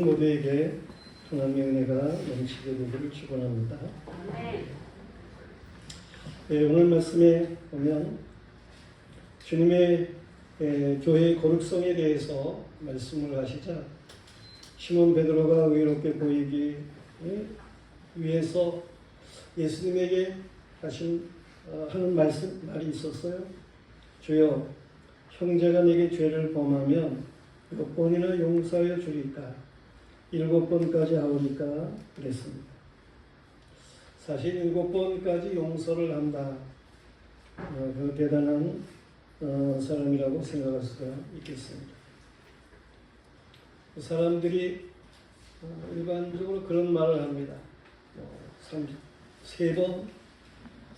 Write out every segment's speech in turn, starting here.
모두에게 하나님의 은혜가 넘치게 되기를 축원합니다. 네, 오늘 말씀에 보면 주님의 교회의 거룩성에 대해서 말씀을 하시자 시몬 베드로가 의롭게 보이기 위해서 예수님에게 하는 말이 있었어요. 주여, 형제가 내게 죄를 범하면 몇 번이나 용서하여 주리까? 7번까지 하오니까 그랬습니다. 사실 7번까지 용서를 한다. 그 대단한 사람이라고 생각할 수가 있겠습니다. 사람들이 일반적으로 그런 말을 합니다.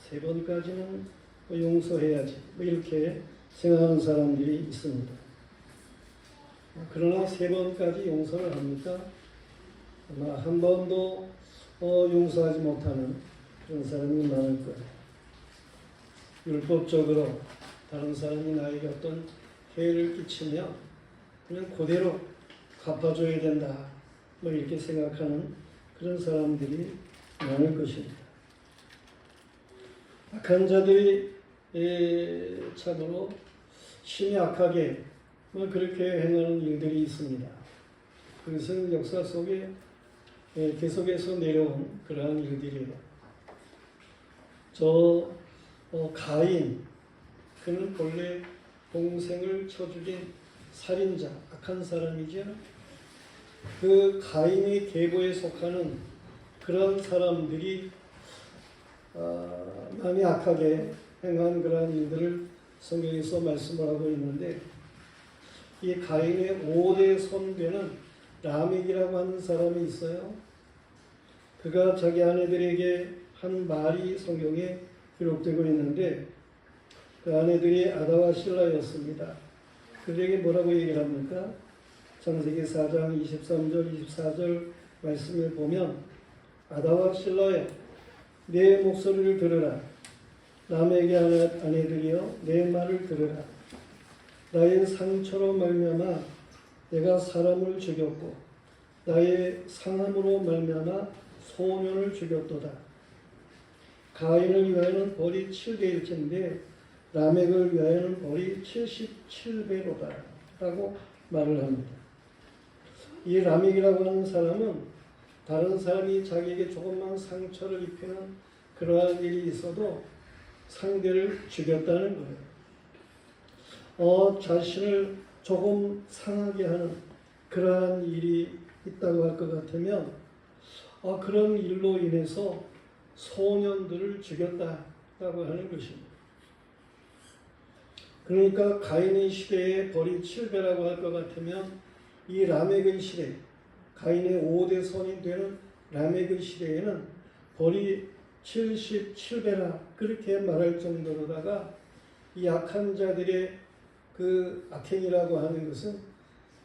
3번까지는 용서해야지. 이렇게 생각하는 사람들이 있습니다. 그러나 3번까지 용서를 합니까? 아마 한 번도 용서하지 못하는 그런 사람이 많을 거예요. 율법적으로 다른 사람이 나에게 어떤 해를 끼치면 그냥 그대로 갚아줘야 된다. 이렇게 생각하는 그런 사람들이 많을 것입니다. 악한 자들이 참으로 심히 악하게 그렇게 행하는 일들이 있습니다. 그것은 역사 속에 계속해서 내려온 그러한 일들이에요. 가인, 그는 본래 동생을 쳐 죽인 살인자, 악한 사람이죠. 그 가인의 계보에 속하는 그런 사람들이 많이 악하게 행한 그러한 일들을 성경에서 말씀을 하고 있는데, 이 가인의 5대 손괴는 라멕이라고 하는 사람이 있어요. 그가 자기 아내들에게 한 말이 성경에 기록되고 있는데, 그 아내들이 아다와 실라였습니다. 그들에게 뭐라고 얘기를 합니까? 창세기 4장 23절 24절 말씀을 보면, 아다와 실라여, 내 목소리를 들으라. 라멕의 아내들이여, 내 말을 들으라. 나의 상처로 말미암아 내가 사람을 죽였고 나의 상함으로 말미암아 소년을 죽였도다. 가인을 위하여는 벌이 7배일진데 라멕을 위하여는 벌이 77배로다 라고 말을 합니다. 이 라멕이라고 하는 사람은 다른 사람이 자기에게 조금만 상처를 입히는 그러한 일이 있어도 상대를 죽였다는 거예요. 자신을 조금 상하게 하는 그러한 일이 있다고 할 것 같으면 그런 일로 인해서 소년들을 죽였다라고 하는 것입니다. 그러니까 가인의 시대에 벌이 7배라고 할 것 같으면 이 라멕의 시대, 가인의 5대 손이 되는 라멕의 시대에는 벌이 77배라 그렇게 말할 정도로다가 이 악한 자들의 그 악행이라고 하는 것은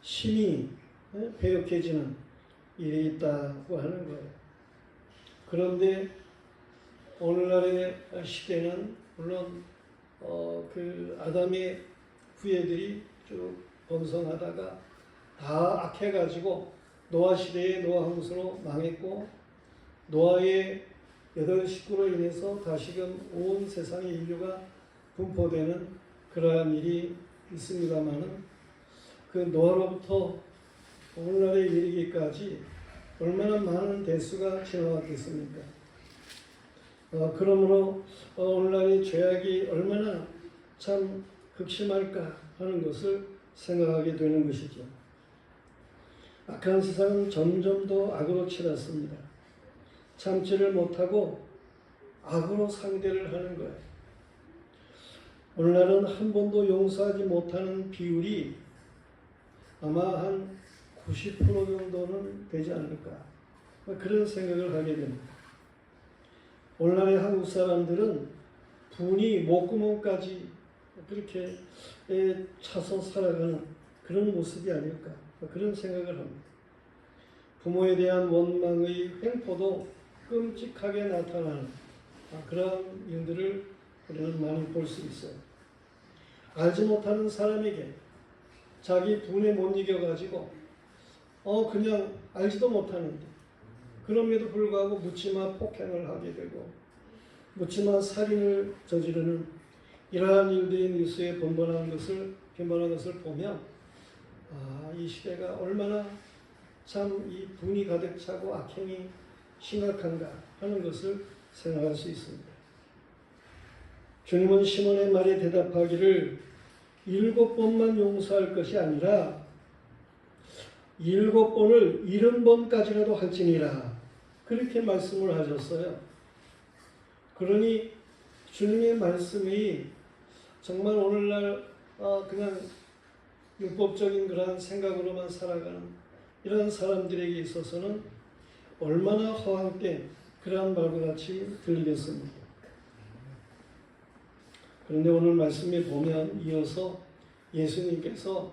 심히 배역해지는 일이 있다고 하는 거예요. 그런데 오늘날의 시대는 물론 그 아담의 후예들이 쭉 번성하다가 다 악해가지고 노아 시대의 노아 홍수로 망했고, 노아의 8식구로 인해서 다시금 온 세상의 인류가 분포되는 그러한 일이 있습니다만은, 그 노아로부터 오늘날에 이르기까지 얼마나 많은 대수가 지나왔겠습니까? 그러므로 오늘날의 죄악이 얼마나 참 극심할까 하는 것을 생각하게 되는 것이죠. 악한 세상은 점점 더 악으로 치닫습니다. 참지를 못하고 악으로 상대를 하는 거예요. 오늘날은 한 번도 용서하지 못하는 비율이 아마 한 90% 정도는 되지 않을까, 그런 생각을 하게 됩니다. 오늘날의 한국 사람들은 분이 목구멍까지 그렇게 차서 살아가는 그런 모습이 아닐까, 그런 생각을 합니다. 부모에 대한 원망의 횡포도 끔찍하게 나타나는 그런 일들을 우리는 많이 볼 수 있어요. 알지 못하는 사람에게 자기 분에 못 이겨가지고 그냥 알지도 못하는데 그럼에도 불구하고 묻지마 폭행을 하게 되고 묻지마 살인을 저지르는 이러한 일들이 뉴스에 빈번한 것을 보면 이 시대가 얼마나 참 이 분이 가득 차고 악행이 심각한가 하는 것을 생각할 수 있습니다. 주님은 시몬의 말에 대답하기를 7번만 용서할 것이 아니라 7번을 70번까지라도 할지니라 그렇게 말씀을 하셨어요. 그러니 주님의 말씀이 정말 오늘날 그냥 율법적인 그러한 생각으로만 살아가는 이런 사람들에게 있어서는 얼마나 허황된 그러한 말과 같이 들리겠습니까? 그런데 오늘 말씀에 보면 이어서 예수님께서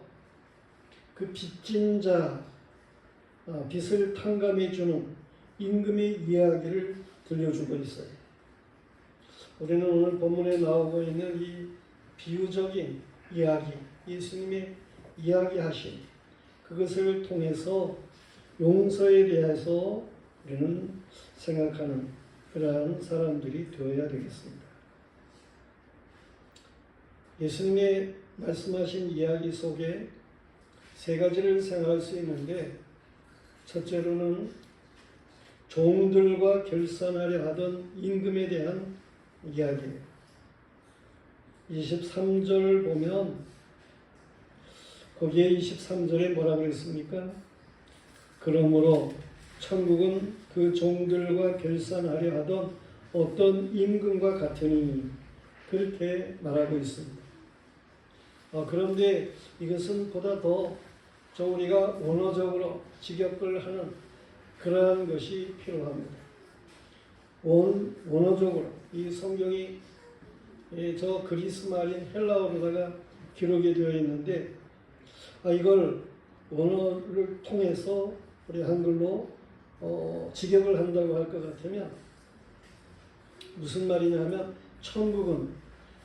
그 빚진 자, 빚을 탕감해 주는 임금의 이야기를 들려주고 있어요. 우리는 오늘 본문에 나오고 있는 이 비유적인 이야기, 예수님의 이야기하신 그것을 통해서 용서에 대해서 우리는 생각하는 그러한 사람들이 되어야 되겠습니다. 예수님의 말씀하신 이야기 속에 세 가지를 생각할 수 있는데 첫째로는 종들과 결산하려 하던 임금에 대한 이야기예요. 23절 보면 거기에 23절에 뭐라고 그랬습니까? 그러므로 천국은 그 종들과 결산하려 하던 어떤 임금과 같으니 그렇게 말하고 있습니다. 그런데 이것은 보다 더 우리가 원어적으로 직역을 하는 그러한 것이 필요합니다. 원어적으로 이 성경이 저 그리스 말인 헬라어로다가 기록이 되어 있는데 이걸 원어를 통해서 우리 한글로 직역을 한다고 할 것 같으면 무슨 말이냐 하면 천국은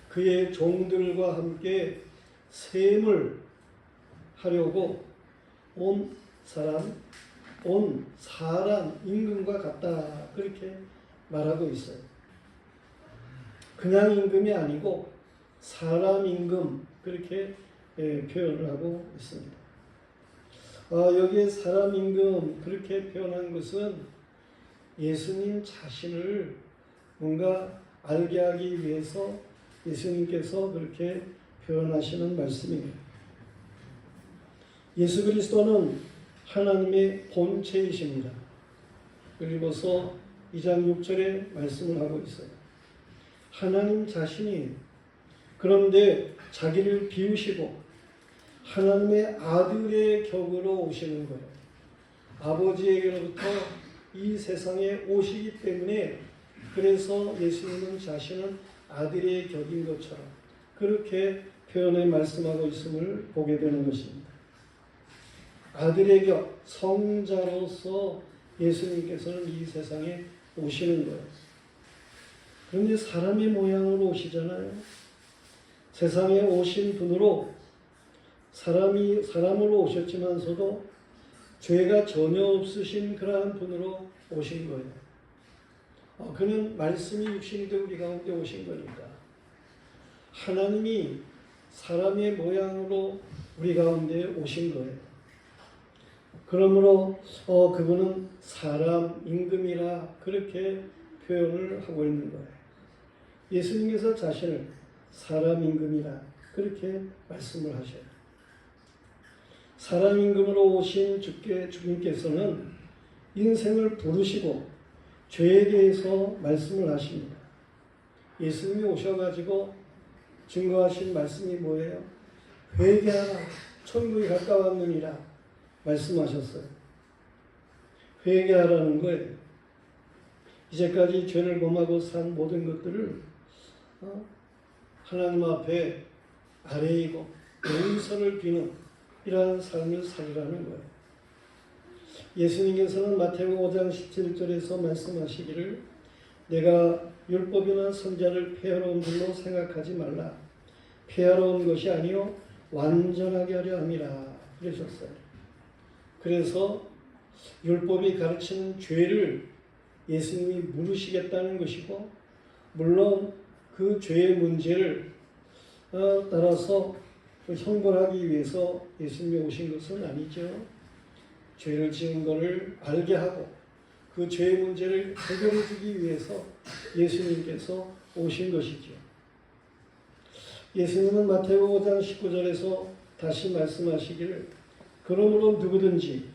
그의 종들과 함께 셈을 하려고 온 사람 임금과 같다 그렇게 말하고 있어요. 그냥 임금이 아니고 사람 임금 그렇게 표현을 하고 있습니다. 여기에 사람 임금 그렇게 표현한 것은 예수님 자신을 뭔가 알게 하기 위해서 예수님께서 그렇게 표현하시는 말씀입니다. 예수 그리스도는 하나님의 본체이십니다. 그리고서 2장 6절에 말씀을 하고 있어요. 하나님 자신이 그런데 자기를 비우시고 하나님의 아들의 격으로 오시는 거예요. 아버지에게로부터 이 세상에 오시기 때문에 그래서 예수님은 자신은 아들의 격인 것처럼 그렇게 표현해 말씀하고 있음을 보게 되는 것입니다. 아들의 격, 성자로서 예수님께서는 이 세상에 오시는 거예요. 그런데 사람의 모양으로 오시잖아요. 세상에 오신 분으로 사람으로 오셨지만서도 죄가 전혀 없으신 그러한 분으로 오신 거예요. 그는 말씀이 육신이 되어 우리 가운데 오신 거니까 하나님이 사람의 모양으로 우리 가운데 오신 거예요. 그러므로 그분은 사람 임금이라 그렇게 표현을 하고 있는 거예요. 예수님께서 자신을 사람 임금이라 그렇게 말씀을 하셔요. 사람 임금으로 오신 주님께서는 인생을 부르시고 죄에 대해서 말씀을 하십니다. 예수님이 오셔가지고 증거하신 말씀이 뭐예요? 회개하라 천국이 가까웠느니라 말씀하셨어요. 회개하라는 거예요. 이제까지 죄를 범하고 산 모든 것들을 하나님 앞에 아뢰이고 용서를 비는 이러한 삶을 살으라는 거예요. 예수님께서는 마태복음 5장 17절에서 말씀하시기를 내가 율법이나 선지자를 폐하러 온 줄로 생각하지 말라. 폐하러 온 것이 아니요 완전하게 하려 함이라 그러셨어요. 그래서 율법이 가르치는 죄를 예수님이 물으시겠다는 것이고, 물론 그 죄의 문제를 따라서 형벌하기 위해서 예수님이 오신 것은 아니죠. 죄를 지은 것을 알게 하고 그 죄의 문제를 해결해 주기 위해서 예수님께서 오신 것이죠. 예수님은 마태복음 5장 19절에서 다시 말씀하시기를, 그러므로 누구든지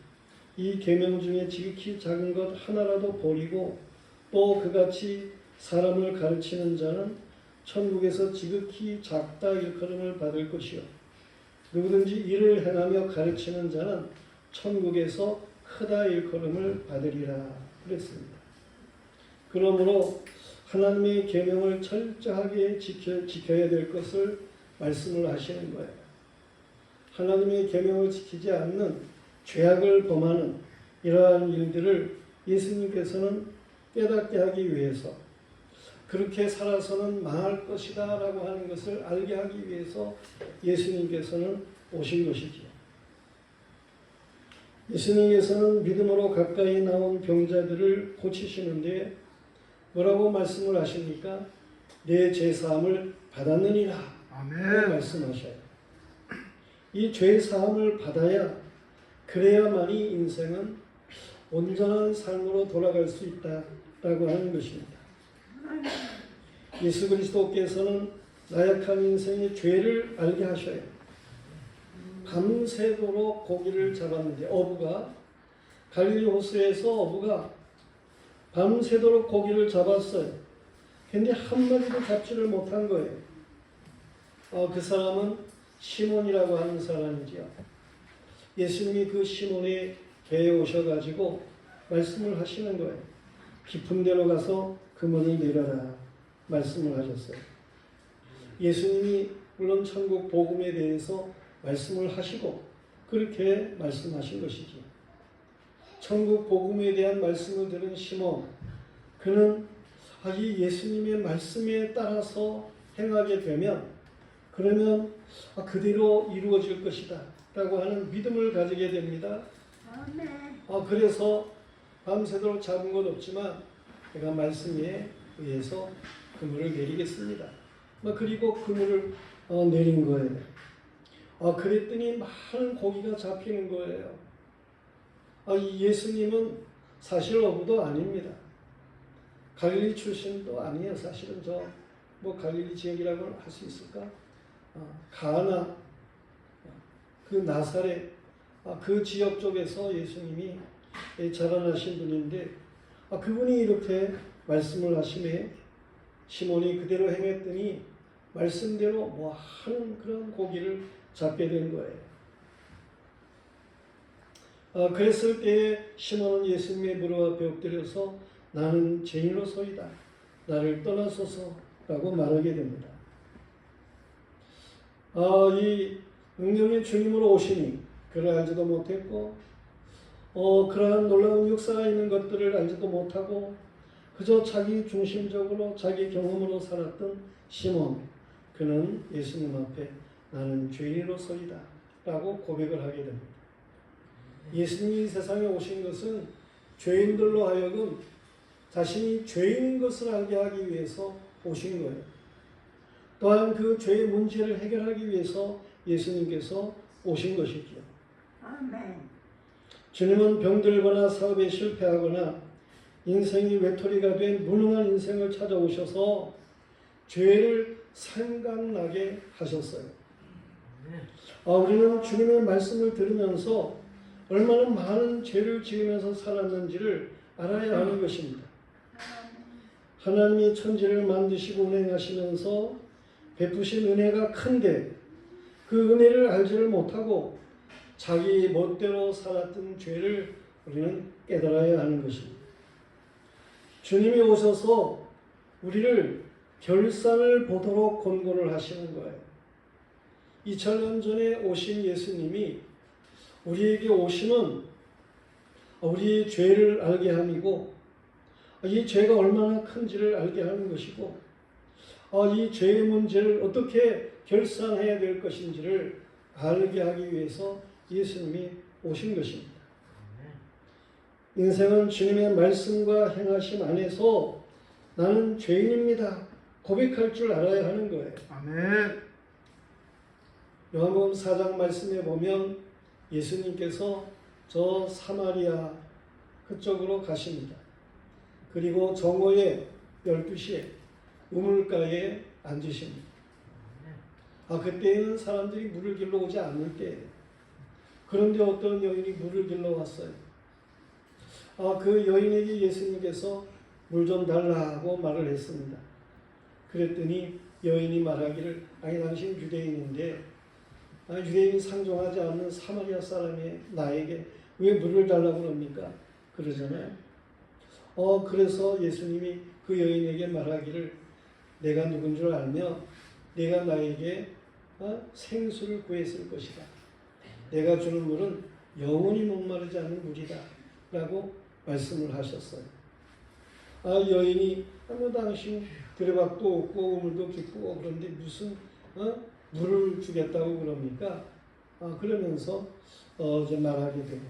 이 계명 중에 지극히 작은 것 하나라도 버리고 또 그같이 사람을 가르치는 자는 천국에서 지극히 작다 일컬음을 받을 것이요, 누구든지 이를 행하며 가르치는 자는 천국에서 크다 일컬음을 받으리라 그랬습니다. 그러므로 하나님의 계명을 철저하게 지켜야 될 것을 말씀을 하시는 거예요. 하나님의 계명을 지키지 않는 죄악을 범하는 이러한 일들을 예수님께서는 깨닫게 하기 위해서, 그렇게 살아서는 망할 것이다 라고 하는 것을 알게 하기 위해서 예수님께서는 오신 것이지요. 예수님께서는 믿음으로 가까이 나온 병자들을 고치시는데 뭐라고 말씀을 하십니까? 내 죄사함을 받았느니라 아멘. 말씀하셔요. 이 죄사함을 받아야, 그래야만이 인생은 온전한 삶으로 돌아갈 수 있다라고 하는 것입니다. 예수 그리스도께서는 나약한 인생의 죄를 알게 하셔요. 밤새도록 고기를 잡았는데, 어부가 갈릴리 호수에서 어부가 밤새도록 고기를 잡았어요. 근데 한 마리도 잡지를 못한 거예요. 그 사람은 시몬이라고 하는 사람이지요. 예수님이 그 시몬의 배에 오셔가지고 말씀을 하시는 거예요. 깊은 데로 가서 그물을 내려라 말씀을 하셨어요. 예수님이 물론 천국 복음에 대해서 말씀을 하시고 그렇게 말씀하신 것이지. 천국 복음에 대한 말씀을 들은 시몬, 그는 이 예수님의 말씀에 따라서 행하게 되면, 그러면 그대로 이루어질 것이다 라고 하는 믿음을 가지게 됩니다. 그래서 밤새도록 잡은 것 없지만 내가 말씀에 의해서 그물을 내리겠습니다. 그리고 그물을 내린 거예요. 그랬더니 많은 고기가 잡히는 거예요. 이 예수님은 사실 어부도 아닙니다. 갈릴리 출신도 아니에요. 사실은 갈릴리 지역이라고 할 수 있을까? 가나, 그 나사렛, 그 지역 쪽에서 예수님이 자라나신 분인데, 그분이 이렇게 말씀을 하시매 시몬이 그대로 행했더니 말씀대로 많은 그런 고기를 잡게 된 거예요. 그랬을 때에 시몬은 예수님의 무릎 앞에 엎드려서 나는 죄인으로서이다, 나를 떠나소서라고 말하게 됩니다. 이 능력의 주님으로 오시니 그를 알지도 못했고, 그러한 놀라운 역사가 있는 것들을 알지도 못하고 그저 자기 중심적으로 자기 경험으로 살았던 시몬, 그는 예수님 앞에 나는 죄인으로서이다 라고 고백을 하게 됩니다. 예수님이 세상에 오신 것은 죄인들로 하여금 자신이 죄인인 것을 알게 하기 위해서 오신 거예요. 또한 그 죄의 문제를 해결하기 위해서 예수님께서 오신 것이죠. 아멘. 주님은 병들거나 사업에 실패하거나 인생이 외톨이가 된 무능한 인생을 찾아오셔서 죄를 생각나게 하셨어요. 우리는 주님의 말씀을 들으면서 얼마나 많은 죄를 지으면서 살았는지를 알아야 하는 것입니다. 하나님이 천지를 만드시고 운행하시면서 베푸신 은혜가 큰데 그 은혜를 알지를 못하고 자기 멋대로 살았던 죄를 우리는 깨달아야 하는 것입니다. 주님이 오셔서 우리를 결산을 보도록 권고를 하시는 거예요. 2000년 전에 오신 예수님이 우리에게 오시는 우리의 죄를 알게 함이고, 이 죄가 얼마나 큰지를 알게 하는 것이고, 이 죄의 문제를 어떻게 결산해야 될 것인지를 알게 하기 위해서 예수님이 오신 것입니다. 인생은 주님의 말씀과 행하심 안에서 나는 죄인입니다 고백할 줄 알아야 하는 거예요. 아멘. 요한복음 4장 말씀에 보면 예수님께서 저 사마리아 그쪽으로 가십니다. 그리고 정오에 12시에 우물가에 앉으십니다. 그때는 사람들이 물을 길러 오지 않을 때예요. 그런데 어떤 여인이 물을 길러 왔어요. 그 여인에게 예수님께서 물 좀 달라고 말을 했습니다. 그랬더니 여인이 말하기를 당신 유대인인데 유대인이 상종하지 않는 사마리아 사람이 나에게 왜 물을 달라고 그럽니까? 그러잖아요. 그래서 예수님이 그 여인에게 말하기를 내가 누군 줄 알며 내가 나에게 생수를 구했을 것이다. 내가 주는 물은 영원히 목마르지 않는 물이다 라고 말씀을 하셨어요. 여인이 당신 들여박도 없고 우물도 깊고 그런데 무슨 물을 주겠다고 그럽니까? 그러면서 이제 말하게 되고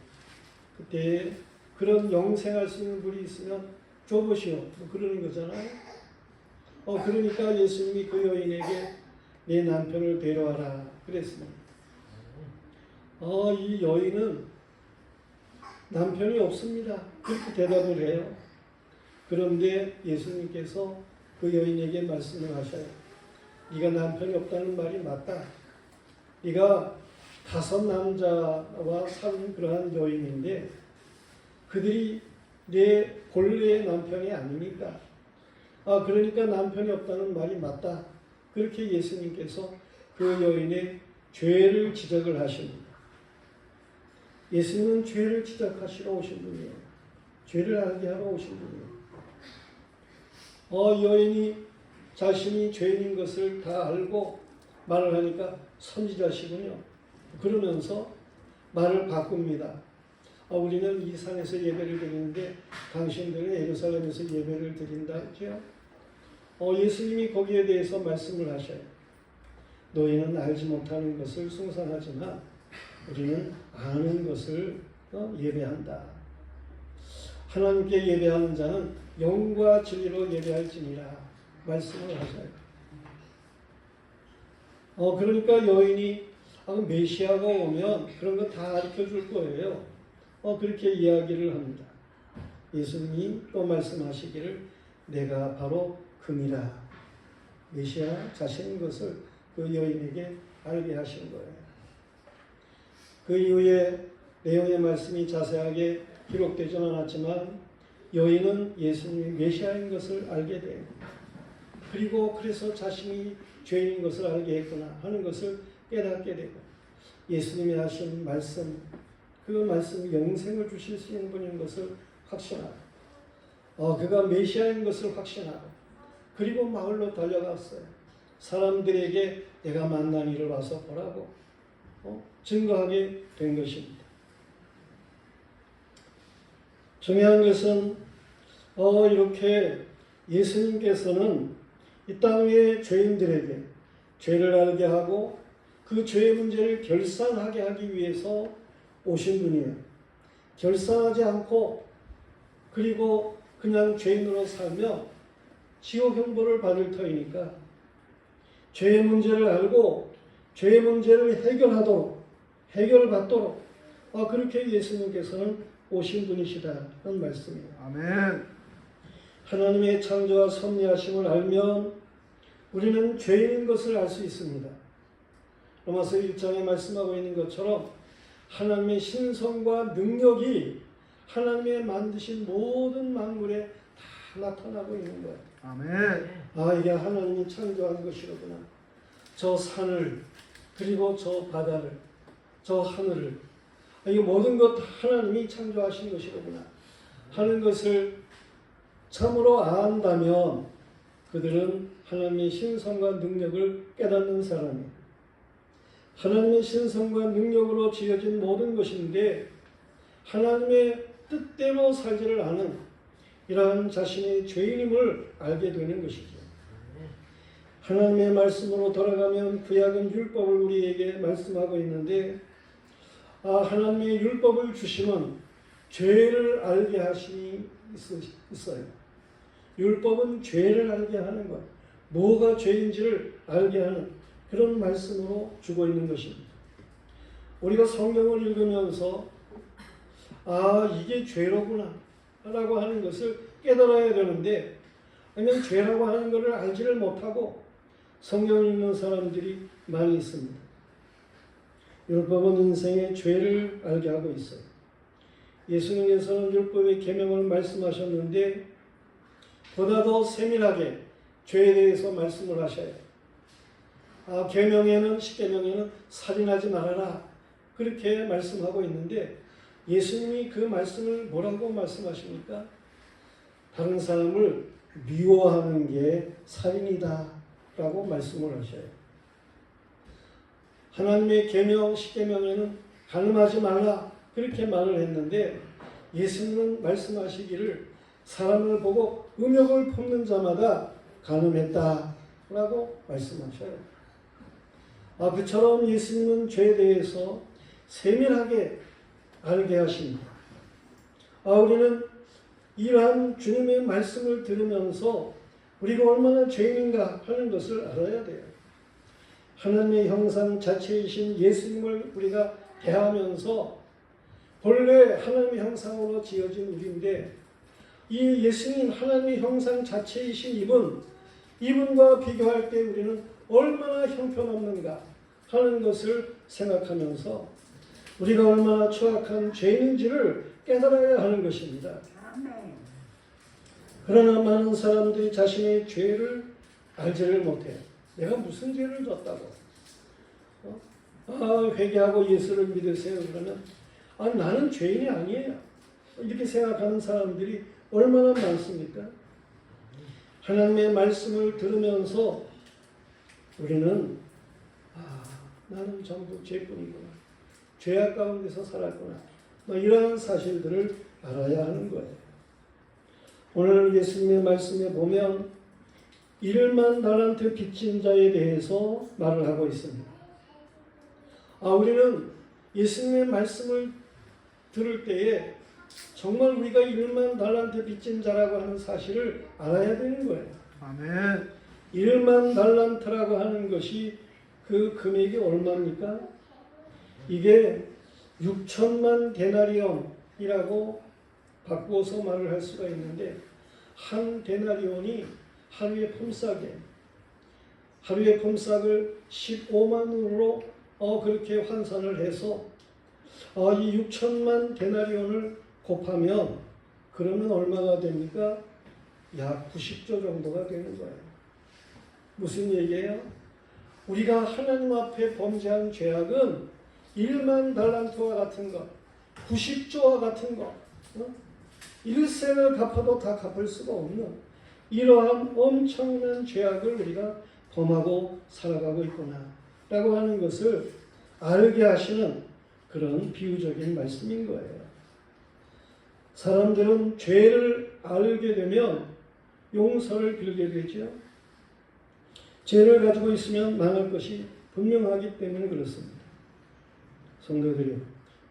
그때 그런 영생할 수 있는 물이 있으면 줘보시오 뭐 그러는 거잖아요. 그러니까 예수님이 그 여인에게 내 남편을 데려와라 그랬습니다. 이 여인은 남편이 없습니다. 그렇게 대답을 해요. 그런데 예수님께서 그 여인에게 말씀을 하셔요. 네가 남편이 없다는 말이 맞다. 네가 5 남자와 산 그러한 여인인데 그들이 내 본래의 남편이 아닙니까? 그러니까 남편이 없다는 말이 맞다. 그렇게 예수님께서 그 여인의 죄를 지적을 하십니다. 예수님은 죄를 지적하시러 오신 분이에요. 죄를 알게 하러 오신 분이에요. 여인이 자신이 죄인인 것을 다 알고 말을 하니까 선지자시군요. 그러면서 말을 바꿉니다. 우리는 이 산에서 예배를 드리는데 당신들은 예루살렘에서 예배를 드린다 했죠. 예수님이 거기에 대해서 말씀을 하셔요. 너희는 알지 못하는 것을 숭상하지만 우리는 아는 것을 예배한다. 하나님께 예배하는 자는 영과 진리로 예배할지니라 말씀을 하셔요. 그러니까 여인이 메시아가 오면 그런 거 다 가르쳐 줄 거예요. 그렇게 이야기를 합니다. 예수님이 또 말씀하시기를 내가 바로 금이라. 메시아 자신인 것을 그 여인에게 알게 하신 거예요. 그 이후에 내용의 말씀이 자세하게 기록되지는 않았지만 여인은 예수님이 메시아인 것을 알게 돼요. 그리고 그래서 자신이 죄인인 것을 알게 했구나 하는 것을 깨닫게 되고 예수님이 하신 말씀, 그 말씀이 영생을 주실 수 있는 분인 것을 확신하고 그가 메시아인 것을 확신하고 그리고 마을로 달려갔어요. 사람들에게 내가 만난 일을 와서 보라고 증거하게 된 것입니다. 중요한 것은 이렇게 예수님께서는 이 땅의 죄인들에게 죄를 알게 하고 그 죄의 문제를 결산하게 하기 위해서 오신 분이에요. 결산하지 않고 그리고 그냥 죄인으로 살며 지옥 형벌을 받을 터이니까 죄의 문제를 알고 죄의 문제를 해결받도록 그렇게 예수님께서는 오신 분이시다는 말씀이에요. 아멘. 하나님의 창조와 섭리하심을 알면 우리는 죄인인 것을 알 수 있습니다. 로마서 1장에 말씀하고 있는 것처럼 하나님의 신성과 능력이 하나님의 만드신 모든 만물에 다 나타나고 있는 거예요. 아멘. 이게 하나님이 창조한 것이로구나. 저 산을 그리고 저 바다를 저 하늘을 이 모든 것 하나님이 창조하신 것이로구나 하는 것을 참으로 안다면 그들은 하나님의 신성과 능력을 깨닫는 사람이에요. 하나님의 신성과 능력으로 지어진 모든 것인데 하나님의 뜻대로 살지를 않은 이러한 자신의 죄인임을 알게 되는 것이죠. 하나님의 말씀으로 돌아가면 구약은 율법을 우리에게 말씀하고 있는데 하나님의 율법을 주심은 죄를 알게 하심이 있어요. 율법은 죄를 알게 하는 것, 뭐가 죄인지를 알게 하는 그런 말씀으로 주고 있는 것입니다. 우리가 성경을 읽으면서 이게 죄로구나 라고 하는 것을 깨달아야 되는데, 아니면 죄라고 하는 것을 알지를 못하고 성경을 읽는 사람들이 많이 있습니다. 율법은 인생의 죄를 알게 하고 있어요. 예수님께서는 율법의 계명을 말씀하셨는데 보다 더 세밀하게 죄에 대해서 말씀을 하셔요. 계명에는, 10계명에는 살인하지 말아라 그렇게 말씀하고 있는데, 예수님이 그 말씀을 뭐라고 말씀하십니까? 다른 사람을 미워하는 게 살인이다 라고 말씀을 하셔요. 하나님의 계명, 10계명에는 간음하지 말라 그렇게 말을 했는데, 예수님은 말씀하시기를 사람을 보고 음욕을 품는 자마다 간음했다 라고 말씀하셔요. 그처럼 예수님은 죄에 대해서 세밀하게 알게 하십니다. 우리는 이러한 주님의 말씀을 들으면서 우리가 얼마나 죄인인가 하는 것을 알아야 돼요. 하나님의 형상 자체이신 예수님을 우리가 대하면서 본래 하나님의 형상으로 지어진 우리인데, 이 예수님 하나님의 형상 자체이신 이분과 비교할 때 우리는 얼마나 형편없는가 하는 것을 생각하면서 우리가 얼마나 추악한 죄인인지를 깨달아야 하는 것입니다. 그러나 많은 사람들이 자신의 죄를 알지를 못해요. 내가 무슨 죄를 졌다고? 회개하고 예수를 믿으세요. 그러면 나는 죄인이 아니에요. 이렇게 생각하는 사람들이 얼마나 많습니까? 하나님의 말씀을 들으면서 우리는 나는 전부 죄뿐이구나, 죄악 가운데서 살았구나, 이러한 사실들을 알아야 하는 거예요. 오늘 예수님의 말씀에 보면 1만 달란트 빚진 자에 대해서 말을 하고 있습니다. 우리는 예수님의 말씀을 들을 때에 정말 우리가 1만 달란트 빚진 자라고 하는 사실을 알아야 되는 거예요. 아멘. 1만 달란트라고 하는 것이 그 금액이 얼마입니까? 이게 6천만 데나리온이라고 바꾸어서 말을 할 수가 있는데, 한 데나리온이 하루의 품삯이에요. 하루의 품삯을 15만으로 그렇게 환산을 해서 이 6천만 데나리온을 곱하면 그러면 얼마가 됩니까? 약 90조 정도가 되는 거예요. 무슨 얘기예요? 우리가 하나님 앞에 범죄한 죄악은 1만 달란트와 같은 것, 90조와 같은 것, 일생을 갚아도 다 갚을 수가 없는 이러한 엄청난 죄악을 우리가 범하고 살아가고 있구나 라고 하는 것을 알게 하시는 그런 비유적인 말씀인 거예요. 사람들은 죄를 알게 되면 용서를 빌게 되죠. 죄를 가지고 있으면 망할 것이 분명하기 때문에 그렇습니다. 성도들이요,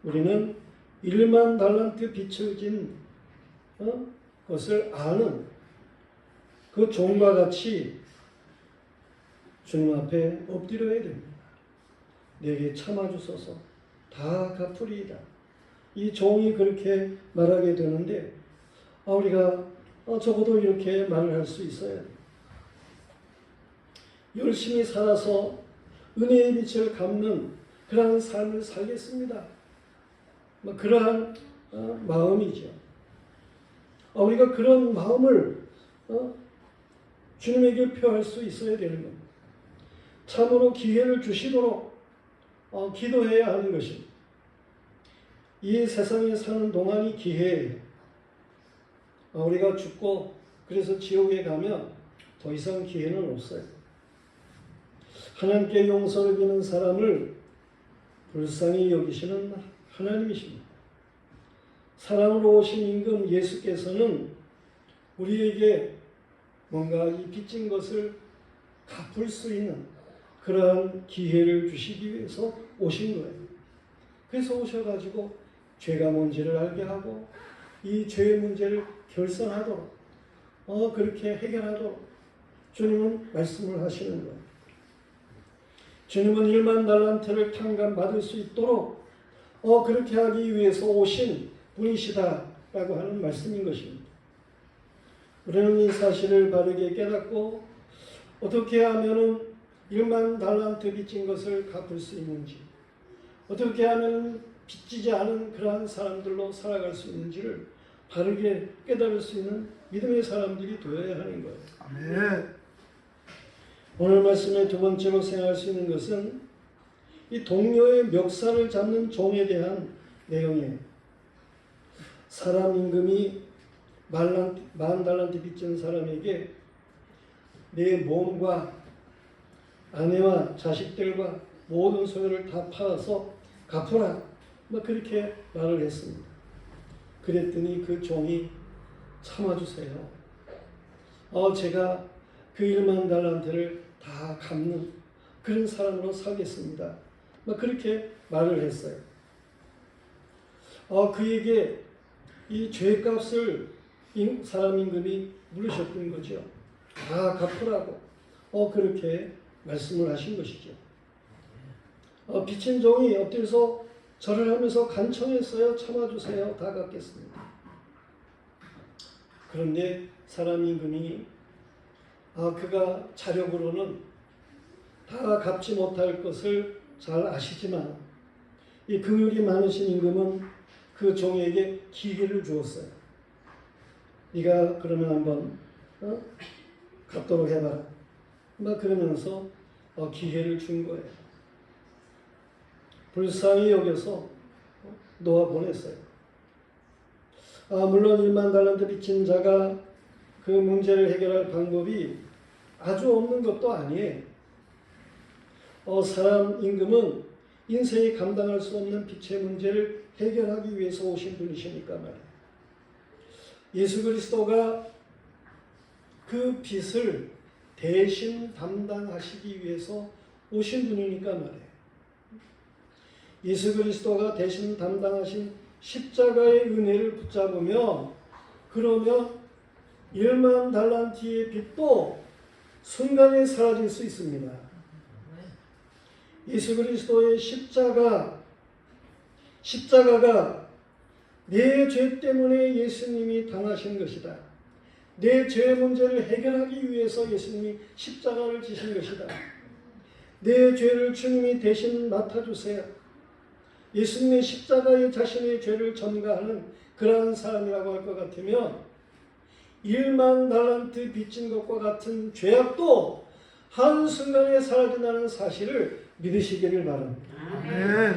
우리는 1만 달란트 빚어진 것을 아는 그 종과 같이 주님 앞에 엎드려야 됩니다. 내게 참아주소서, 다 갚으리이다. 이 종이 그렇게 말하게 되는데 우리가 적어도 이렇게 말을 할 수 있어야 돼요. 열심히 살아서 은혜의 빛을 갚는 그러한 삶을 살겠습니다. 그러한 마음이죠. 우리가 그런 마음을 주님에게 표할 수 있어야 되는 겁니다. 참으로 기회를 주시도록 기도해야 하는 것입니다. 이 세상에 사는 동안이 기회예요. 우리가 죽고 그래서 지옥에 가면 더 이상 기회는 없어요. 하나님께 용서를 비는 사람을 불쌍히 여기시는 하나님이십니다. 사랑으로 오신 임금 예수께서는 우리에게 뭔가 이 빚진 것을 갚을 수 있는 그러한 기회를 주시기 위해서 오신 거예요. 그래서 오셔가지고 죄가 뭔지를 알게 하고 이 죄의 문제를 결산하도록 그렇게 해결하도록 주님은 말씀을 하시는 거예요. 주님은 1만 달란트를 탕감받을 수 있도록 그렇게 하기 위해서 오신 분이시다라고 하는 말씀인 것입니다. 우리는 이 사실을 바르게 깨닫고 어떻게 하면 1만 달란트 빚진 것을 갚을 수 있는지, 어떻게 하면 빚지지 않은 그러한 사람들로 살아갈 수 있는지를 바르게 깨달을 수 있는 믿음의 사람들이 되어야 하는 거예요. 아멘. 오늘 말씀의 두 번째로 생각할 수 있는 것은 이 동료의 멱살을 잡는 종에 대한 내용이에요. 사람 임금이 만 달란트 빚진 사람에게 내 몸과 아내와 자식들과 모든 소유를 다 팔아서 갚으라, 그렇게 말을 했습니다. 그랬더니 그 종이 참아주세요. 제가 그 1만 달란트를 다 갚는 그런 사람으로 살겠습니다. 그렇게 말을 했어요. 그에게 이 죄값을 사람 임금이 물으셨던 거죠. 다 갚으라고 그렇게 말씀을 하신 것이죠. 빚진 종이 엎드려서 절을 하면서 간청했어요. 참아주세요. 다 갚겠습니다. 그런데 사람 임금이 그가 자력으로는 다 갚지 못할 것을 잘 아시지만 이 긍휼이 많으신 임금은 그 종에게 기회를 주었어요. 네가 그러면 한번 갚도록 해봐라. 그러면서 기회를 준 거예요. 불쌍히 여겨서 놓아보냈어요. 물론 1만 달란트 빚진 자가 그 문제를 해결할 방법이 아주 없는 것도 아니에요. 사람 임금은 인생이 감당할 수 없는 빚의 문제를 해결하기 위해서 오신 분이시니까 말이에요. 예수 그리스도가 그 빚을 대신 담당하시기 위해서 오신 분이니까 말이에요. 예수 그리스도가 대신 담당하신 십자가의 은혜를 붙잡으면 그러면 1만 달란트의 빚도 순간에 사라질 수 있습니다. 예수 그리스도의 십자가가 내 죄 때문에 예수님이 당하신 것이다. 내 죄 문제를 해결하기 위해서 예수님이 십자가를 지신 것이다. 내 죄를 주님이 대신 맡아주세요. 예수님의 십자가에 자신의 죄를 전가하는 그러한 사람이라고 할 것 같으면 1만 달란트 빚진 것과 같은 죄악도 한순간에 사라진다는 사실을 믿으시기를 바랍니다. 아멘.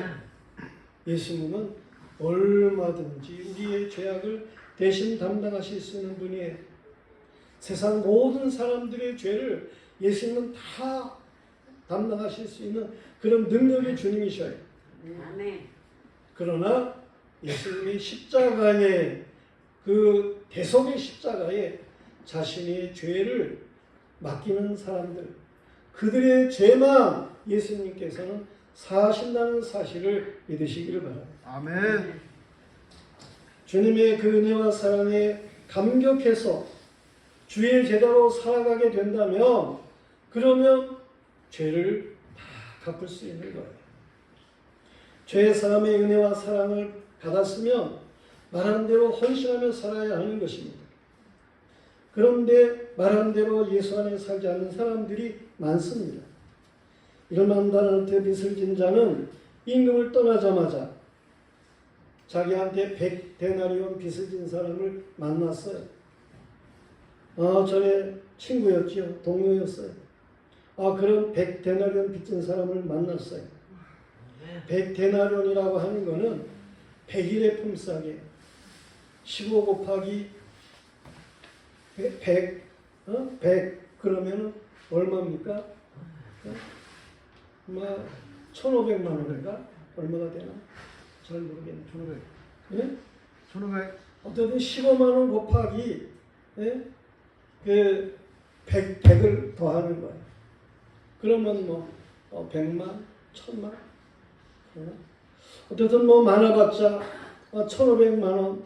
예수님은 얼마든지 우리의 죄악을 대신 담당하실 수 있는 분이에요. 세상 모든 사람들의 죄를 예수님은 다 담당하실 수 있는 그런 능력의 주님이셔요. 그러나 예수님의 십자가에 그 대속의 십자가에 자신의 죄를 맡기는 사람들, 그들의 죄만 예수님께서는 사하신다는 사실을 믿으시기를 바랍니다. 아멘. 주님의 그 은혜와 사랑에 감격해서 주의 제자로 살아가게 된다면 그러면 죄를 다 갚을 수 있는 거예요. 죄 사함의 은혜와 사랑을 받았으면 말한 대로 헌신하며 살아야 하는 것입니다. 그런데 말한 대로 예수 안에 살지 않는 사람들이 많습니다. 1만 달란트 빚을 진 자는 임금을 떠나자마자 자기한테 100데나리온 빚을 진 사람을 만났어요. 전에 친구였지요. 동료였어요. 그런 100데나리온 빚진 사람을 만났어요. 100데나리온이라고 하는 거는 100일의 품삯에 15 곱하기 100, 100 그러면 얼마입니까? 1,500만 원인가? 얼마가 되나? 잘 모르겠네. 1,500. 예? 1,500. 어쨌든 15만 원 곱하기 그 100을 더하는 거예요. 그러면 100만, 1,000만? 어쨌든 많아봤자 1,500만 원,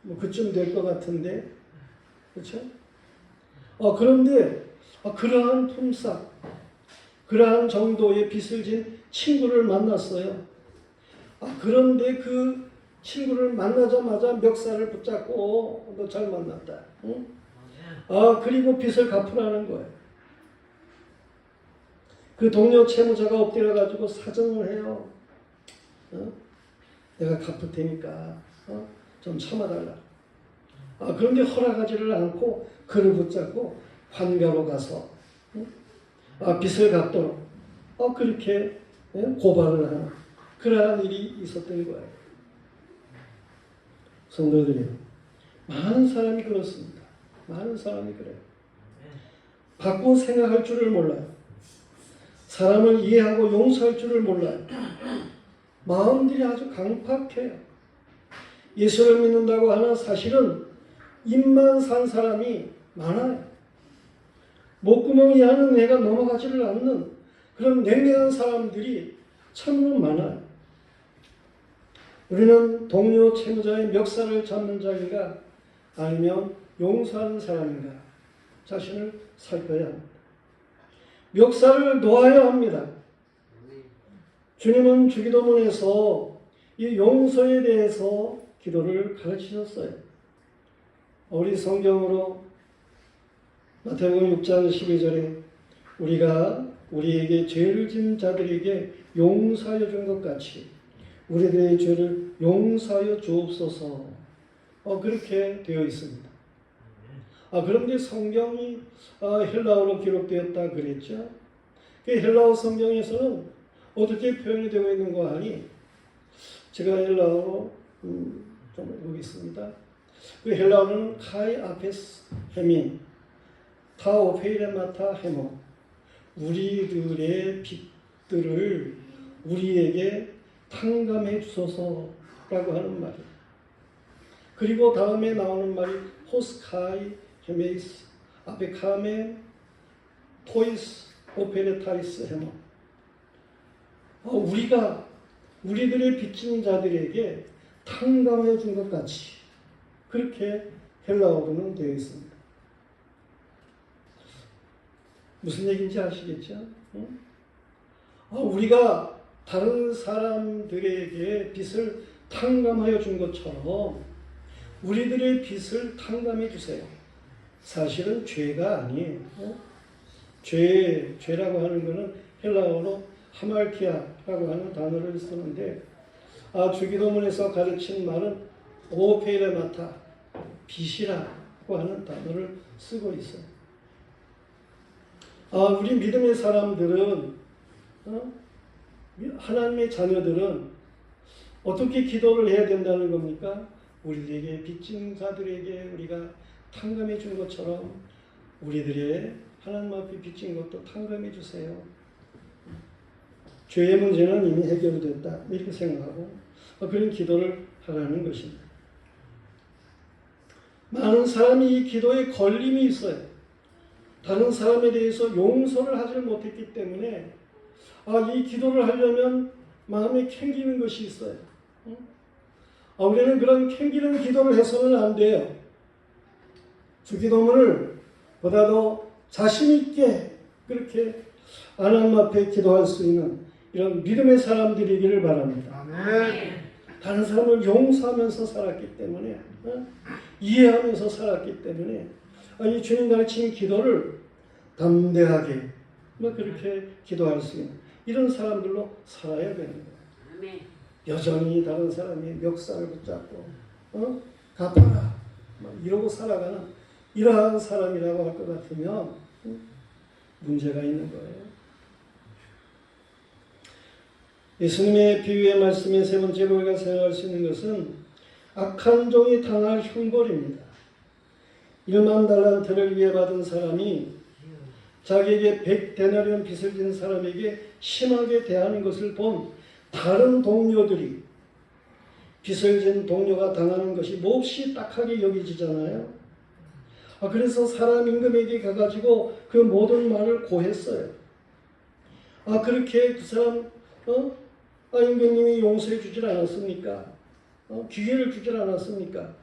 뭐 그쯤 될 것 같은데, 그렇죠? 그런데 그러한 품삯, 그러한 정도의 빚을 진 친구를 만났어요. 그런데 그 친구를 만나자마자 멱살을 붙잡고 너 잘 만났다. 응? 그리고 빚을 갚으라는 거예요. 그 동료 채무자가 엎드려 가지고 사정을 해요. 내가 갚을 테니까 좀 참아달라. 그런데 허락하지를 않고 그를 붙잡고 관가로 가서 빚을 갚도록 그렇게 고발을 하는 그러한 일이 있었던 거예요. 성도들이 많은 사람이 그렇습니다. 많은 사람이 그래요. 바꾸어 생각할 줄을 몰라요. 사람을 이해하고 용서할 줄을 몰라요. 마음들이 아주 강팍해요. 예수를 믿는다고 하나 사실은 입만 산 사람이 많아요. 목구멍이 하는 애가 넘어가지를 않는 그런 냉랭한 사람들이 참으로 많아요. 우리는 동료 채무자의 멱살을 잡는 자인가 아니면 용서하는 사람인가 자신을 살펴야 합니다. 멱살을 놓아야 합니다. 주님은 주기도문에서 이 용서에 대해서 기도를 가르치셨어요. 우리 성경으로 마태복음 6장 12절에 우리가 우리에게 죄를 지은 자들에게 용서하여 준 것 같이 우리들의 죄를 용서하여 주옵소서 그렇게 되어 있습니다. 그런데 성경이 헬라어로 기록되었다 그랬죠. 그 헬라어 성경에서는 어떻게 표현이 되고 있는 거 아니? 제가 헬라어로 좀 보겠습니다. 그 헬라어는 카이 아페스 헤민 타오페이레마타 헤모 우리들의 빚들을 우리에게 탕감해 주소서라고 하는 말이에요. 그리고 다음에 나오는 말이 호스카이 헤메이스 앞에 카멘 토이스 오페레타이스 헤모 우리가 우리들의 빚진 자들에게 탕감해 준 것 같이 그렇게 헬라어로는 되어 있습니다. 무슨 얘기인지 아시겠죠? 우리가 다른 사람들에게 빚을 탕감하여 준 것처럼 우리들의 빚을 탕감해 주세요. 사실은 죄가 아니에요. 죄라고 하는 것은 헬라어로 하말키아라고 하는 단어를 쓰는데 주기도문에서 가르친 말은 오페레마타 빚이라고 하는 단어를 쓰고 있어요. 우리 믿음의 사람들은 하나님의 자녀들은 어떻게 기도를 해야 된다는 겁니까? 우리들에게 빚진 자들에게 우리가 탕감해 준 것처럼 우리들의 하나님 앞에 빚진 것도 탕감해 주세요. 죄의 문제는 이미 해결됐다 이렇게 생각하고 그런 기도를 하라는 것입니다. 많은 사람이 이 기도에 걸림이 있어요. 다른 사람에 대해서 용서를 하지 못했기 때문에 이 기도를 하려면 마음에 캥기는 것이 있어요. 우리는 그런 캥기는 기도를 해서는 안 돼요. 주기도문을 보다도 자신 있게 그렇게 하나님 앞에 기도할 수 있는 이런 믿음의 사람들이기를 바랍니다. 아멘. 다른 사람을 용서하면서 살았기 때문에 이해하면서 살았기 때문에 이 주님 가르친 기도를 담대하게 그렇게 기도할 수 있는 이런 사람들로 살아야 되는 거예요. 여전히 다른 사람이 멱살을 붙잡고 갚아라 이러고 살아가는 이러한 사람이라고 할 것 같으면 문제가 있는 거예요. 예수님의 비유의 말씀의 세 번째로 우리가 생각할 수 있는 것은 악한 종이 당할 형벌입니다. 1만 달란트를 위해 받은 사람이 자기에게 100데나리온 빚을 진 사람에게 심하게 대하는 것을 본 다른 동료들이 빚을 진 동료가 당하는 것이 몹시 딱하게 여기지잖아요. 그래서 사람 임금에게 가가지고 그 모든 말을 고했어요. 그렇게 그 사람 임금님이 용서해 주질 않았습니까? 기회를 주질 않았습니까?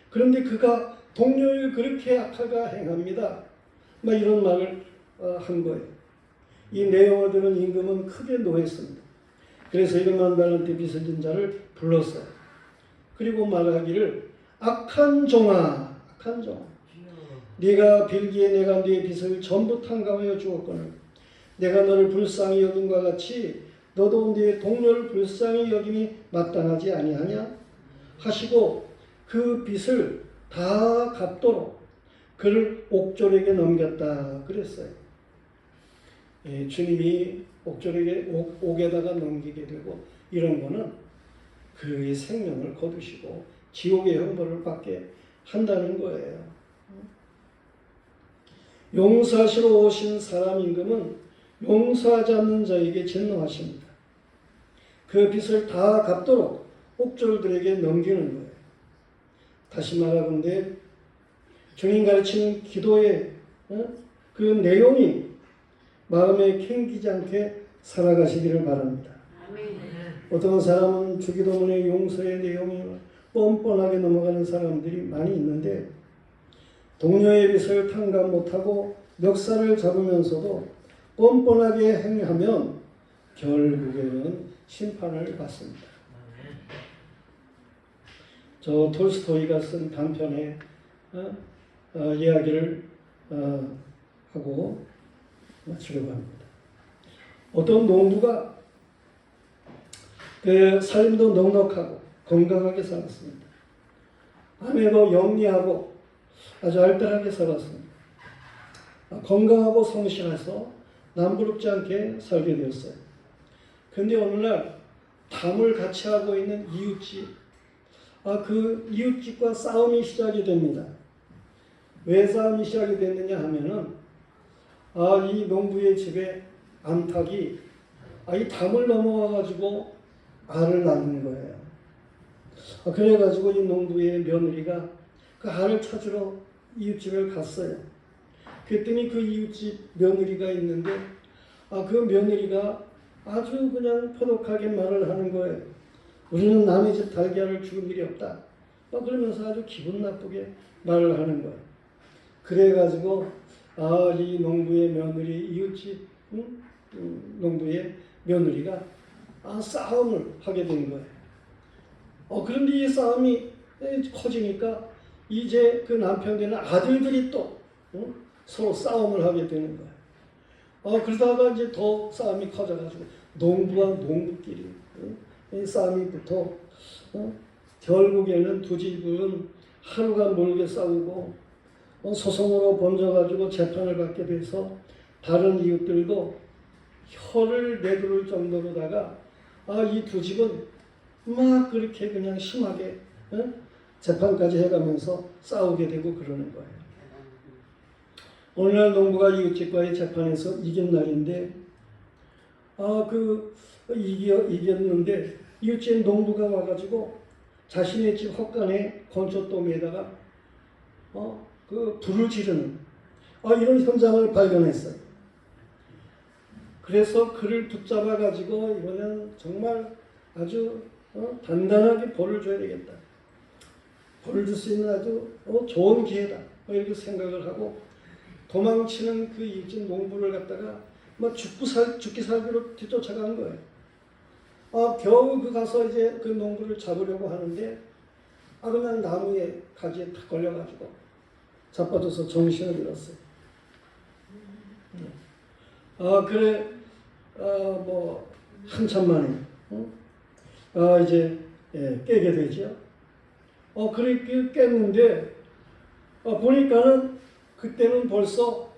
그런데 그가 동료를 그렇게 악하가 행합니다. 막 이런 말을 한 거예요. 이 내용을 들은 임금은 크게 노했습니다. 그래서 1만 달란트 빚을 진 자를 불렀어요. 그리고 말하기를 악한 종아, 악한 종아, 네가 빌기에 내가 네 빚을 전부 탕감하여 주었거늘 내가 너를 불쌍히 여김과 같이 너도 네 동료를 불쌍히 여김이 마땅하지 아니하냐 하시고 그 빚을 다 갚도록 그를 옥졸에게 넘겼다 그랬어요. 예, 주님이 옥에다가 넘기게 되고 이런 거는 그의 생명을 거두시고 지옥의 형벌을 받게 한다는 거예요. 용서하시러 오신 사람 임금은 용서하지 않는 자에게 진노하십니다. 그 빚을 다 갚도록 옥졸들에게 넘기는 거예요. 다시 말하건대 주님 가르치는 기도의 그 내용이 마음에 캥기지 않게 살아가시기를 바랍니다. 어떤 사람은 주기도문의 용서의 내용이 뻔뻔하게 넘어가는 사람들이 많이 있는데 동료의 빚을 탕감 못하고 멱살을 잡으면서도 뻔뻔하게 행하면 결국에는 심판을 받습니다. 저 톨스토이가 쓴 단편의 이야기를 하고 마치려고 합니다. 어떤 농부가 그 삶도 넉넉하고 건강하게 살았습니다. 아내도 영리하고 아주 알뜰하게 살았습니다. 건강하고 성실해서 남부럽지 않게 살게 되었어요. 그런데 어느 날 담을 같이 하고 있는 이웃집, 그 이웃집과 싸움이 시작이 됩니다. 왜 싸움이 시작이 됐느냐 하면은 이 농부의 집에 암탉이 이 담을 넘어와 가지고 알을 낳는 거예요. 그래가지고 이 농부의 며느리가 그 알을 찾으러 이웃집을 갔어요. 그랬더니 그 이웃집 며느리가 있는데 그 며느리가 아주 그냥 포독하게 말을 하는 거예요. 우리는 남의 집 달걀을 죽은 일이 없다. 그러면서 아주 기분 나쁘게 말을 하는 거예요. 그래가지고 이 농부의 며느리 이웃집 농부의 며느리가 싸움을 하게 된 거예요. 그런데 이 싸움이 커지니까 이제 그 남편 되는 아들들이 또 서로 싸움을 하게 되는 거예요. 그러다가 이제 더 싸움이 커져가지고 농부와 농부끼리 이 싸움이 붙어 결국에는 두 집은 하루가 멀게 싸우고 소송으로 번져가지고 재판을 받게 돼서 다른 이웃들도 혀를 내두를 정도로다가 이 두 집은 막 그렇게 그냥 심하게 재판까지 해가면서 싸우게 되고 그러는 거예요. 오늘날 농부가 이웃집과의 재판에서 이긴 날인데 이겼는데 이웃집 농부가 와가지고 자신의 집 헛간에 건초더미에다가 그 불을 지르는 이런 현장을 발견했어요. 그래서 그를 붙잡아 가지고 이거는 정말 아주 단단하게 벌을 줘야 되겠다. 벌을 줄 수 있는 아주 좋은 기회다. 이렇게 생각을 하고 도망치는 그 이웃집 농부를 갖다가 막 죽기 살기로 뒤쫓아간 거예요. 겨우 그 가서 이제 그 농부를 잡으려고 하는데 그냥 나무에 가지에 탁 걸려가지고 자빠져서 정신을 잃었어요. 그래 뭐 한참 만에 이제 깨게 되죠. 그렇게 깼는데 보니까는 그때는 벌써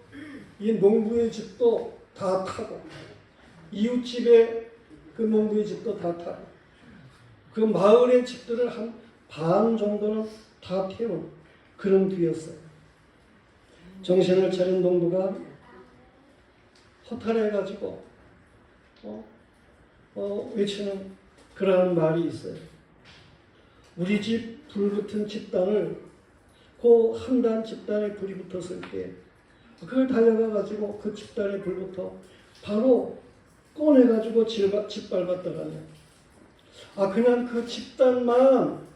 이 농부의 집도 다 타고 이웃집의 그 농부의 집도 다 타고 그 마을의 집들을 한 반 정도는 다 태운 그런 뒤였어요. 정신을 차린 농부가 허탈해가지고 외치는 그러한 말이 있어요. 우리 집 불붙은 집단을 그 한 단 집단에 불이 붙었을 때 그걸 달려가가지고 그 집단에 불부터 바로 꺼내가지고 짓밟았다가요. 그냥 그 집단만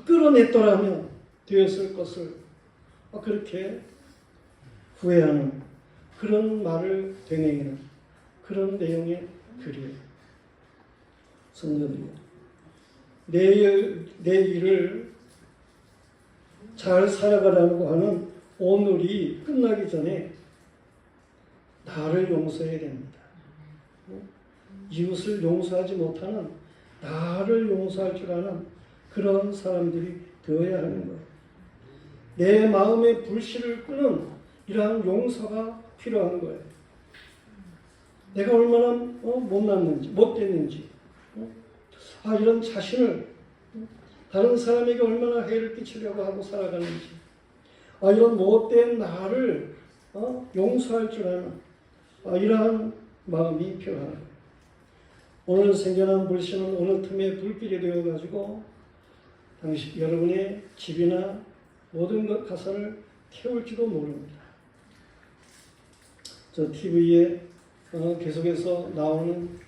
끌어냈더라면 되었을 것을 그렇게 후회하는 그런 말을 되뇌이는 그런 내용의 글이에요. 성도들이요. 내 일을 잘 살아가라고 하는 오늘이 끝나기 전에 나를 용서해야 됩니다. 이웃을 용서하지 못하는 나를 용서할 줄 아는 그런 사람들이 되어야 하는 거예요. 내 마음의 불씨를 끄는 이러한 용서가 필요한 거예요. 내가 얼마나 못났는지, 못됐는지, 이런 자신을 다른 사람에게 얼마나 해를 끼치려고 하고 살아가는지, 이런 못된 나를 용서할 줄 아는 이러한 마음이 필요한 거예요. 오늘 생겨난 불씨는 어느 틈에 불길이 되어가지고 당시 여러분의 집이나 모든 것 가사를 태울지도 모릅니다. 저 TV에 계속해서 나오는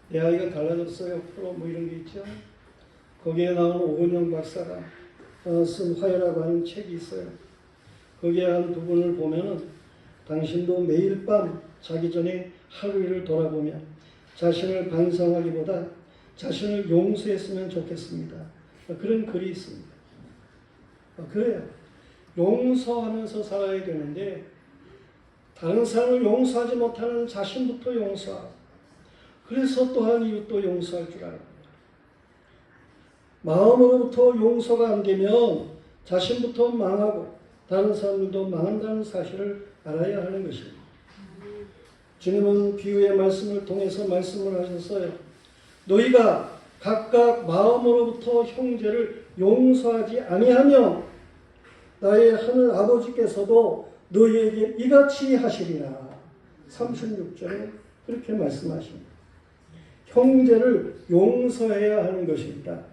내 아이가 달라졌어요 프로 이런 게 있죠. 거기에 나오는 오은영 박사가 쓴 화해라고 하는 책이 있어요. 거기에 한 두 분을 보면은 당신도 매일 밤 자기 전에 하루 일을 돌아보며 자신을 반성하기보다 자신을 용서했으면 좋겠습니다. 그런 글이 있습니다. 그래요. 용서하면서 살아야 되는데 다른 사람을 용서하지 못하는 자신부터 용서하고 그래서 또한 이웃도 용서할 줄 알아요. 마음으로부터 용서가 안 되면 자신부터 망하고 다른 사람들도 망한다는 사실을 알아야 하는 것입니다. 주님은 비유의 말씀을 통해서 말씀을 하셨어요. 너희가 각각 마음으로부터 형제를 용서하지 아니하며 나의 하늘 아버지께서도 너희에게 이같이 하시리라. 36절에 그렇게 말씀하십니다. 형제를 용서해야 하는 것입니다.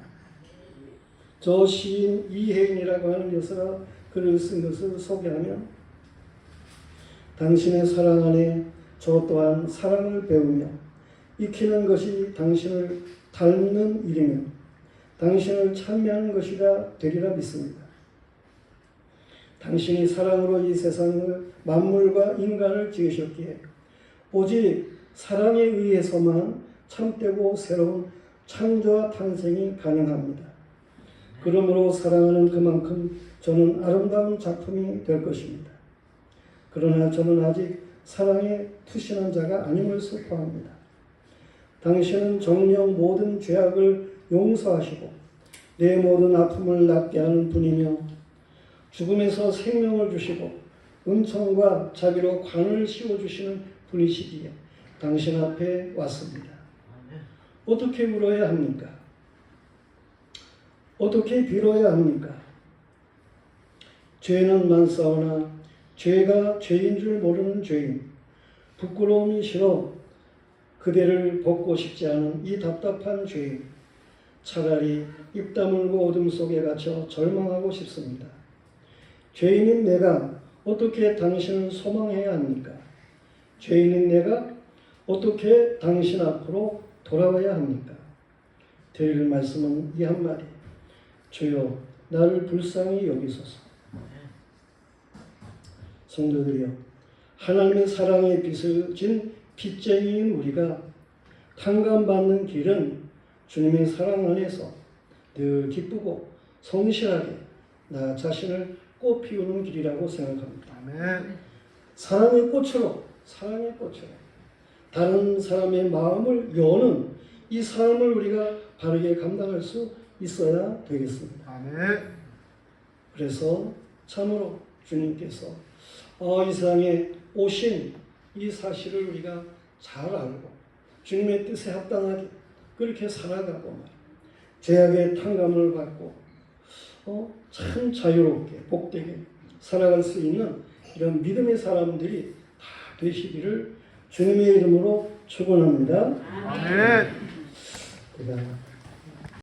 저 시인 이혜인이라고 하는 여사가 글을 쓴 것을 소개하면 당신의 사랑 안에 저 또한 사랑을 배우며 익히는 것이 당신을 닮는 일이며 당신을 찬미하는 것이라 되리라 믿습니다. 당신이 사랑으로 이 세상을 만물과 인간을 지으셨기에 오직 사랑에 의해서만 참되고 새로운 창조와 탄생이 가능합니다. 그러므로 사랑하는 그만큼 저는 아름다운 작품이 될 것입니다. 그러나 저는 아직 사랑에 투신한 자가 아님을 선포합니다. 당신은 정녕 모든 죄악을 용서하시고 내 모든 아픔을 낫게 하는 분이며 죽음에서 생명을 주시고 은총과 자비로 관을 씌워주시는 분이시기에 당신 앞에 왔습니다. 어떻게 울어야 합니까? 어떻게 빌어야 합니까? 죄는 많사오나 죄가 죄인 줄 모르는 죄인, 부끄러움이 싫어 그대를 벗고 싶지 않은 이 답답한 죄인, 차라리 입 다물고 어둠 속에 갇혀 절망하고 싶습니다. 죄인인 내가 어떻게 당신을 소망해야 합니까? 죄인인 내가 어떻게 당신 앞으로 돌아와야 합니까? 드릴 말씀은 이 한마디. 주여 나를 불쌍히 여기소서. 성도들이여, 하나님의 사랑에 빚어진 빚쟁이인 우리가 탕감받는 길은 주님의 사랑 안에서 늘 기쁘고 성실하게 나 자신을 꽃 피우는 길이라고 생각합니다. 아멘. 사랑의 꽃으로 다른 사람의 마음을 여는 이 삶을 우리가 바르게 감당할 수 있어야 되겠습니다. 아멘. 그래서 참으로 주님께서 이 세상에 오신 이 사실을 우리가 잘 알고 주님의 뜻에 합당하게 그렇게 살아가고 죄악의 탕감을 받고 참 자유롭게 복되게 살아갈 수 있는 이런 믿음의 사람들이 다 되시기를 주님의 이름으로 축원합니다. 아멘. 그다음